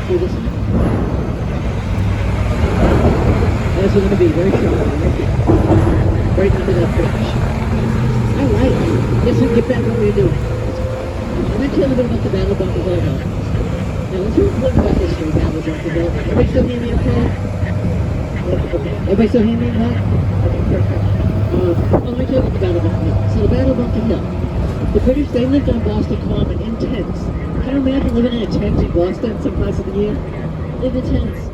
for this one. As we're going to be very sharp, right under that bridge. All right, let's get back to what we're doing. I'm going to tell you a little about the Battle of Bunker Hill. Now, let's read a little about history of Battle of Bunker Hill. Everybody still hear me okay? Okay. Everybody still hear me, huh? Okay, perfect. Let me tell you about the Battle of Bunker Hill. So the Battle of Bunker Hill. The British, they lived on Boston Common in tents. Can you imagine living in a tent in Boston some parts of the year? Live in tents.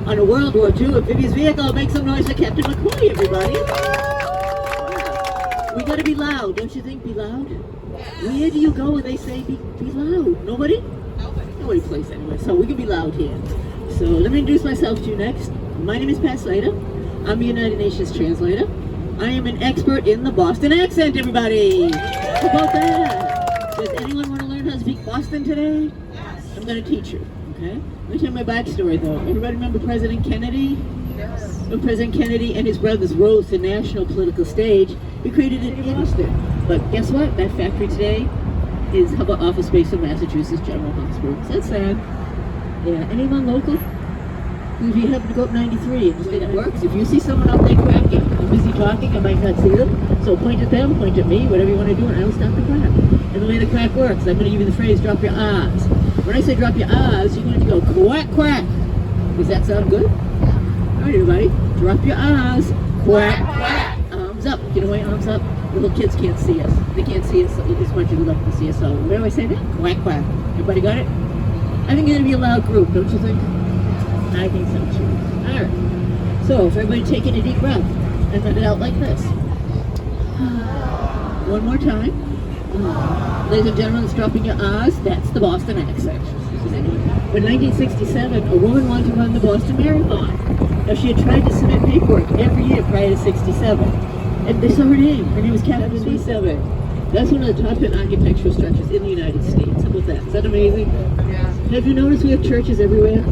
On a World War II amphibious vehicle, make some noise for Captain McCoy, everybody. We gotta be loud, don't you think? Be loud? Where do you go when they say be loud? Nobody? Nobody plays anyway, so we can be loud here. So let me introduce myself to you next. My name is Pat Slater. I'm a United Nations translator. I am an expert in the Boston accent, everybody. How about that? Does anyone want to learn how to speak Boston today? I'm gonna teach you. Okay. Let me tell you my backstory, though. Everybody remember President Kennedy? Yes. When President Kennedy and his brothers rose to the national political stage, we created it in Boston. But guess what? That factory today is how about office space in Massachusetts General Hospital. Is that sad? Yeah. Anyone local? If you happen to go up 93 and say that works, if you see someone out there cracking, I'm busy talking, I might not see them. So point at them, point at me, whatever you want to do, and I'll stop the crack. And the way the crack works, I'm going to give you the phrase, drop your R's. When I say drop your R's, you're going to go quack, quack. Does that sound good? All right, everybody. Drop your R's. Quack, quack. Arms up. Get away, arms up. Little kids can't see us. They can't see us as much as we'd like to see us. So where do I say that? Quack, quack. Everybody got it? I think it's going to be a loud group, don't you think? I think so, too. All right. So if everybody taking a deep breath and let it out like this. One more time. Ladies and gentlemen, it's dropping your R's. That's the Boston accent. But in 1967, a woman wanted to run the Boston Marathon. Now, she had tried to submit paperwork every year prior to 67. And they saw her name. Her name was Catherine B7. That's one of the top 10 architectural structures in the United States. How about that? Is that amazing? Yeah. Have you noticed we have churches everywhere?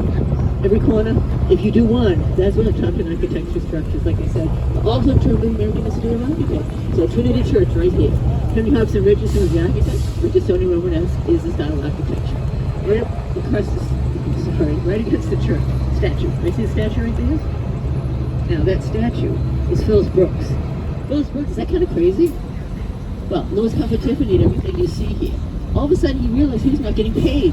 Every corner? If you do one, that's one of the top 10 architectural structures, like I said. Also in terms of the American Institute of Architects. So Trinity Church right here. Henry Hobson Richardson is the architect. Richardsonian Romanesque is the style of architecture. Right against the church statue. You see the statue right there? Now that statue is Phillips Brooks. Phillips Brooks, is that kind of crazy? Well, Louis Comfort Tiffany and everything you see here. All of a sudden he realized he's not getting paid.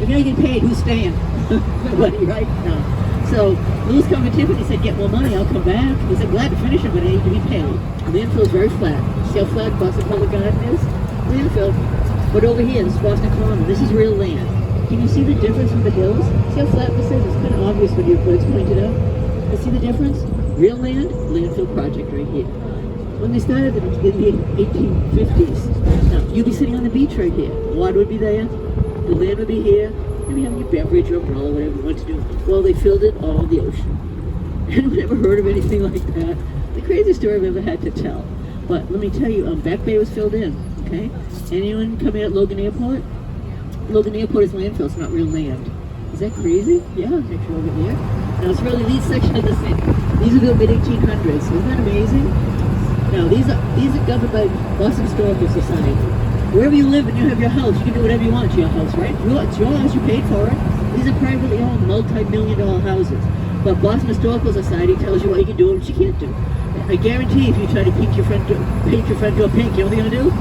If you're not getting paid, who's staying? Nobody, right? No. So Louis Comfort Tiffany said, get more money, I'll come back. He said, glad to finish it, but I need to be paid. Landfill is very flat. See how flat Boston Public Garden is? Landfill. But over here, this is Boston Common. This is real land. Can you see the difference with the hills? See how flat this is? It's kind of obvious when your bird's pointed out. You see the difference? Real land, landfill project right here. When they started in the 1850s, now you'd be sitting on the beach right here. Water would be there. The land would be here. Maybe having your beverage or umbrella, whatever you want to do. Well, they filled it all the ocean. Anyone ever heard of anything like that? The craziest story I've ever had to tell. But let me tell you, Back Bay was filled in, okay? Anyone coming at Logan Airport? Logan Airport is landfill, it's not real land. Is that crazy? Yeah, picture over here. Now it's really the section of the city. These are the mid-1800s. Isn't that amazing? Now these are governed by Boston Historical Society. Wherever you live and you have your house, you can do whatever you want to your house, right? It's your house, you paid for it. These are privately owned, multi-million-dollar houses. But Boston Historical Society tells you what you can do and what you can't do. I guarantee if you try to paint your front door pink, you know what they're going to do?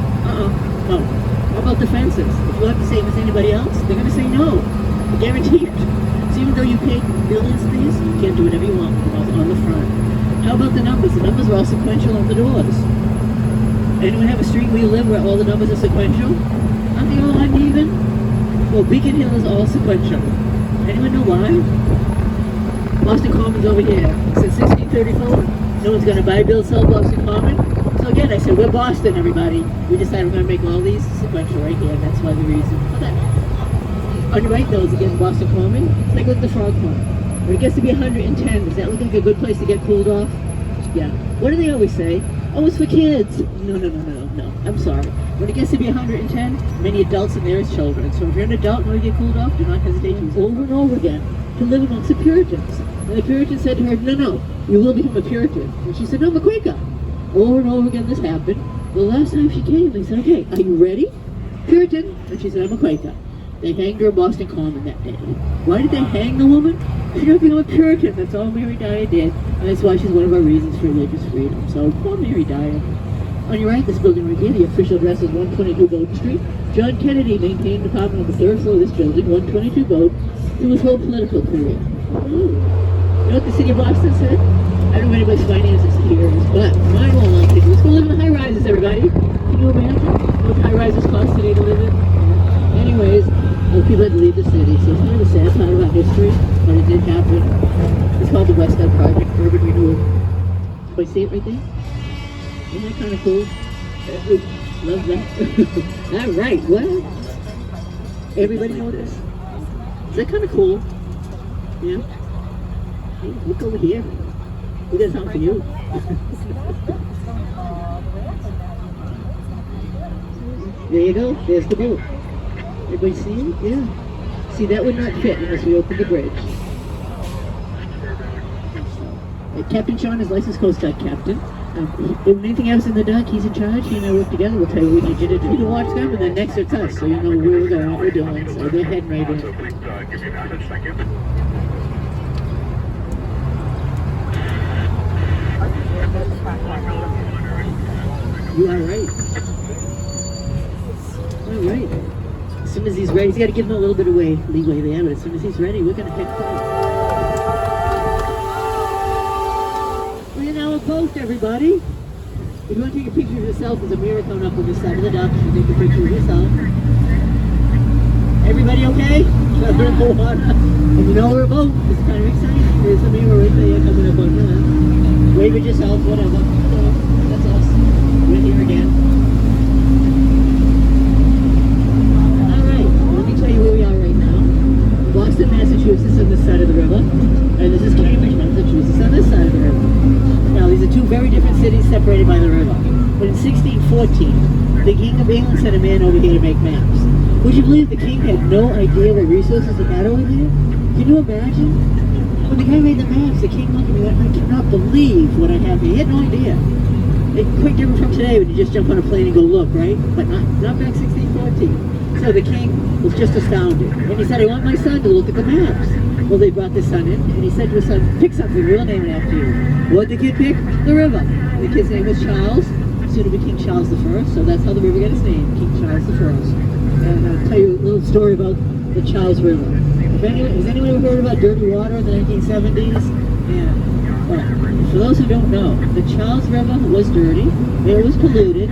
No. How about the fences? If you have the same as anybody else, they're going to say no. I guarantee it. So even though you paid billions for these, you can't do whatever you want on the front. How about the numbers? The numbers are all sequential on the doors. Anyone have a street where you live where all the numbers are sequential? Aren't they all uneven? Well, Beacon Hill is all sequential. Anyone know why? Boston Common's over here. Since 1634, no one's going to buy, build, sell Boston Common. So again, I said, we're Boston, everybody. We decided we're going to make all these sequential right here. That's why the reason for that. On your right, though, is again Boston Common. It's like with the frog pond. When it gets to be 110, does that look like a good place to get cooled off? Yeah. What do they always say? Oh, it's for kids. No. I'm sorry. When it gets to be 110, many adults and there is children. So if you're an adult and want to get cooled off, do not hesitate to use over and over again to live amongst the Puritans. And the Puritans said to her, no, you will become a Puritan. And she said, no, I'm a Quaker. Over and over again this happened. The last time she came, they said, okay, are you ready? Puritan. And she said, I'm a Quaker. They hanged her in Boston Common that day. Why did they hang the woman? She didn't become a Puritan. That's all Mary Dyer did. And that's why she's one of our reasons for religious freedom. So poor Mary Dyer. On your right, this building right here, the official address is 122 Boat Street. John Kennedy maintained an apartment on the third floor of this building, 122 Boat, through his whole political career. Ooh. You know what the city of Boston said? I don't know anybody's finances here is, but mine won't like it. Let's go live in the high rises, everybody. Can you imagine what high rises cost today to live in? Anyways, people had to leave the city, so it's kind of a sad part of our history, but it did happen. It's called the West End Project, Urban Renewal. Do I see it right there? Isn't that kind of cool? Love that. All right, well, everybody know this? Is that kind of cool? Yeah? Hey, look over here. We got something for you. There you go. There's the boat. Everybody see it? Yeah. See, that would not fit unless we opened the bridge. Captain Sean is licensed Coast Guard captain. If anything else in the dock, he's in charge. He and I work together. We'll tell you what we need you to do to watch them, and then next it's us, so you know where we're going, what we're doing. So they're heading right in. You are right. All right. As soon as he's ready, he's got to give him a little bit of leeway there, but as soon as he's ready, we're going to head forward. We're now a boat, everybody. If you want to take a picture of yourself, there's a mirror coming up on the side of the dock. You take a picture of yourself. Everybody okay? We're in the water. And you know we're a boat. It's kind of exciting. There's a mirror right there coming up on you. Wave at yourself, whatever. So, that's us. We're here again. Alright, let me tell you where we are right now. Boston, Massachusetts on this side of the river. And this is Cambridge, Massachusetts on this side of the river. Now, these are two very different cities separated by the river. But in 1614, the King of England sent a man over here to make maps. Would you believe the king had no idea what resources he had over here? Can you imagine? When the guy made the maps, the king looked at me and went, I cannot believe what I have here. He had no idea. It's quite different from today when you just jump on a plane and go look, right? But not back 1614. So the king was just astounded. And he said, I want my son to look at the maps. Well, they brought this son in, and he said to his son, pick something, we'll name it after you. What did the kid pick? The river. The kid's name was Charles, soon to be King Charles I, so that's how the river got its name, King Charles I. And I'll tell you a little story about the Charles River. Has anyone ever heard about dirty water in the 1970s? Yeah. Well, for those who don't know, the Charles River was dirty, it was polluted.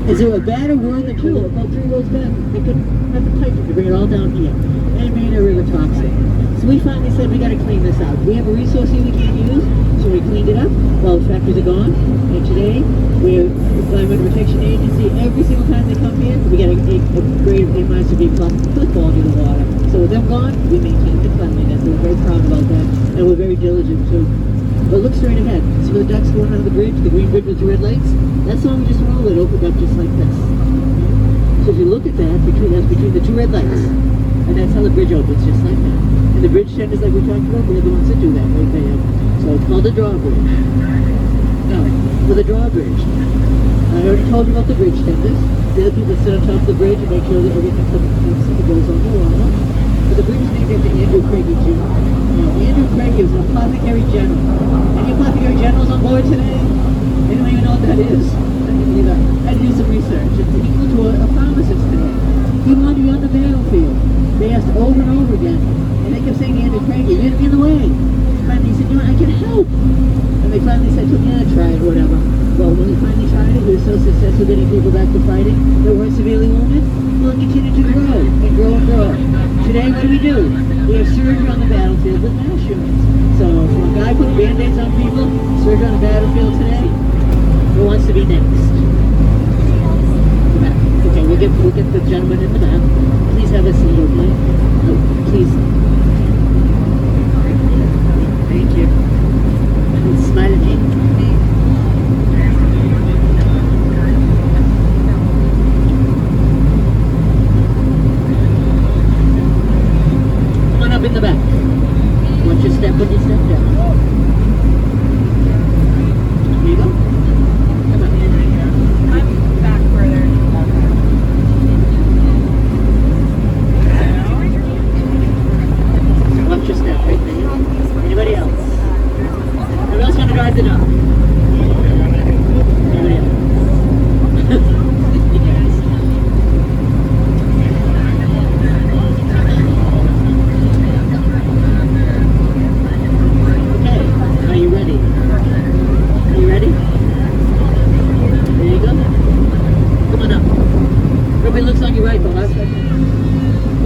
Is there a badder word than two? About 3 roads back, they couldn't have the pipe to bring it all down here. And made our river toxic. So we finally said we got to clean this out. We have a resource here we can't use, so we cleaned it up. Well, the factories are gone, and today we're the Climate Protection Agency. Every single time they come here, we get a grade of A- to B+ for the quality of the water. So with them gone, we maintain the cleanliness. We're very proud about that, and we're very diligent too. But look straight ahead. See where the ducks going under the bridge, the green bridge with the red lights? That's the one we just rolled. It opened up just like this. So if you look at that, that's between the 2 red lights. And that's how the bridge opens, just like that. And the bridge tenders, like we talked about, we're the ones that do that right there. So it's called a drawbridge. Now, with a drawbridge, I already told you about the bridge tenders. They're the people that sit on top of the bridge and make sure that everything goes on the water. But the bridge is named after Andrew Craigie, Jr. Now, Andrew Craigie was an apothecary general. Any apothecary generals on board today? Anyone even know what that is? I didn't either. I had to do some research. It's equal to a pharmacist today. He wanted to be on the battlefield. They asked over and over again, and they kept saying to Andrew Craigie, you're going to be in the way. Finally he said, I can help. And they finally said to him, yeah, try it, whatever. Well, when he finally tried it, he was so successful getting people back to fighting that weren't severely wounded. Well, it continued to grow and grow and grow. Today, what do? We have surgery on the battlefield with mass units. So, from a guy putting band-aids on people, surgery on the battlefield today, who wants to be next? Okay, we'll get the gentleman in the back. Please have a seat, okay?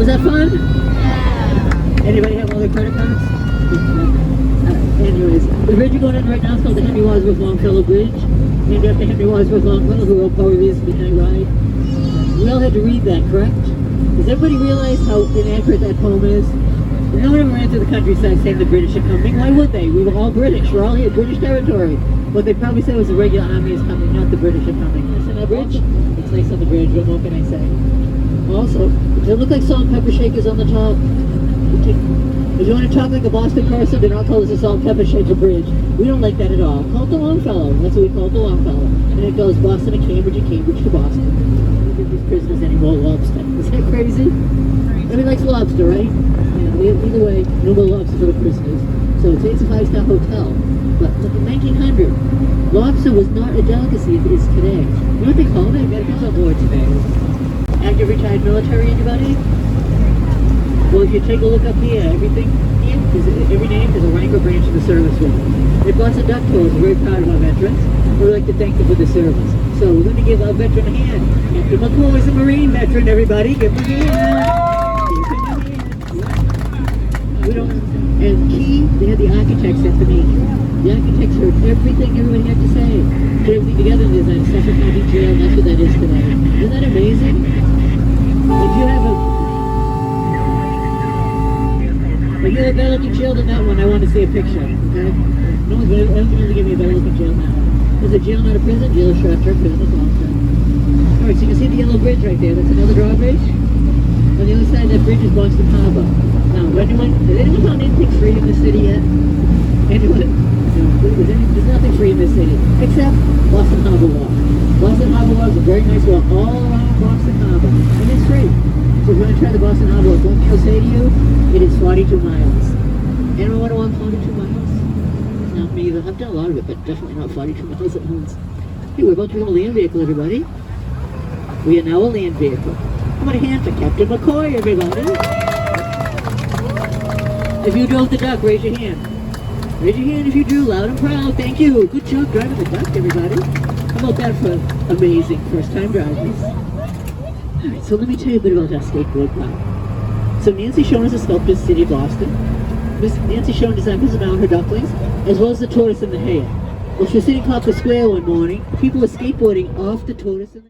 Was that fun? Anybody have all their credit cards? Anyways, the bridge you're going in right now is called the Henry Wadsworth Longfellow Bridge, named after Henry Wadsworth Longfellow, who wrote Power Is Midnight Ride. We all had to read that, correct? Does everybody realize how inaccurate that poem is? No one ever ran through the countryside saying the British are coming. Why would they? We were all British. We're all here, British territory. What they probably said was the regular army is coming, not the British are coming. Listen, that bridge? It's nice on the bridge. What more can I say? Also, does it look like salt and pepper shakers on the top? If you want to talk like a Boston person, then I'll call this a salt and pepper shaker bridge. We don't like that at all. Call it the Longfellow. That's what we call it, the Longfellow. And it goes Boston to Cambridge and Cambridge to Boston. We don't give these prisoners any more lobster. Is that crazy? Everybody likes lobster, right? Either way, no more lobster for the prisoners. So it's a 5-star hotel. But look, in 1900, lobster was not a delicacy as it is today. You know what they called it? Americans on board today. Active retired military, anybody? Well, if you take a look up here, everything here, every name is a rank or branch of the service with it. They brought some duck tours. We're very proud of our veterans. We'd like to thank them for the service. So we're going to give our veteran a hand. Captain McCoy is a Marine veteran, everybody. Give him a hand. We don't, and key, they had the architects at the meeting. The architects heard everything everyone had to say. Put everything together and designed Suffolk County Jail, and that's what that is today. Isn't that amazing? If you have a better looking jail than that one, I want to see a picture, okay? No one's going to give me a better looking jail now. There's a jail, not a prison. Jail is short term, prison is long term. Alright, so you can see the yellow bridge right there. That's another drawbridge. On the other side of that bridge is Boston Harbor. Now, has anyone found anything free in the city yet? Anyone? No, there's nothing free in this city, except Boston Harbor Walk. Boston Harbor Walk is a very nice walk all around Boston Harbor, and it's free. So if you want to try the Boston Harbor Walk, one thing I'll say to you, it is 42 miles. Anyone want to walk 42 miles? Not me either. I've done a lot of it, but definitely not 42 miles at once. Hey, we're about to become a land vehicle, everybody. We are now a land vehicle. How about a hand for Captain McCoy, everybody? If you drove the duck, raise your hand. Raise your hand if you drew, loud and proud. Thank you. Good job driving the duck, everybody. How about that for amazing first-time drivers? Alright, so let me tell you a bit about our skateboard park. So Nancy Schoen is a sculptor in the city of Boston. Miss Nancy Schoen designed Mrs. Mound, her ducklings, as well as the tortoise and the hare. Well, she was sitting in Copper Square one morning. People were skateboarding off the tortoise and the